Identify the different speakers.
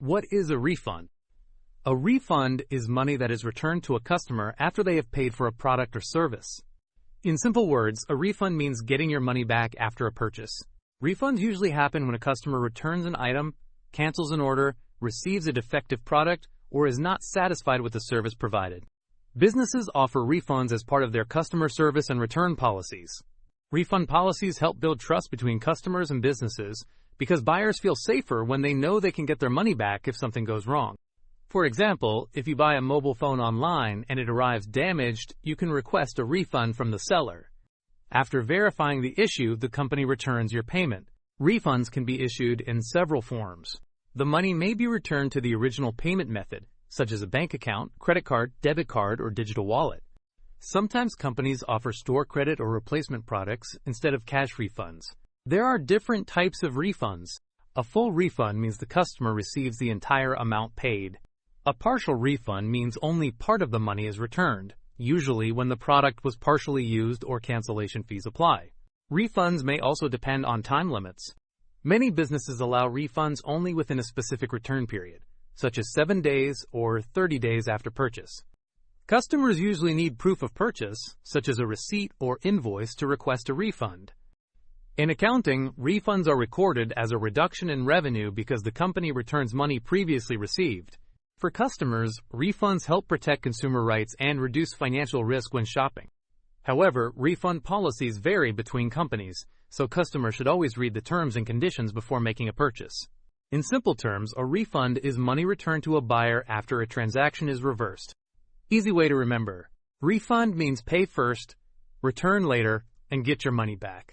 Speaker 1: What is a refund? A refund is money that is returned to a customer after they have paid for a product or service. In simple words, a refund means getting your money back after a purchase. Refunds usually happen when a customer returns an item, cancels an order, receives a defective product, or is not satisfied with the service provided. Businesses offer refunds as part of their customer service and return policies. Refund policies help build trust between customers and businesses because buyers feel safer when they know they can get their money back if something goes wrong. For example, if you buy a mobile phone online and it arrives damaged, you can request a refund from the seller. After verifying the issue, the company returns your payment. Refunds can be issued in several forms. The money may be returned to the original payment method, such as a bank account, credit card, debit card, or digital wallet. Sometimes companies offer store credit or replacement products instead of cash refunds. There are different types of refunds. A full refund means the customer receives the entire amount paid. A partial refund means only part of the money is returned, usually when the product was partially used or cancellation fees apply. Refunds may also depend on time limits. Many businesses allow refunds only within a specific return period, such as 7 days or 30 days after purchase. Customers usually need proof of purchase, such as a receipt or invoice, to request a refund. In accounting, refunds are recorded as a reduction in revenue because the company returns money previously received. For customers, refunds help protect consumer rights and reduce financial risk when shopping. However, refund policies vary between companies, so customers should always read the terms and conditions before making a purchase. In simple terms, a refund is money returned to a buyer after a transaction is reversed. Easy way to remember. Refund means pay first, return later, and get your money back.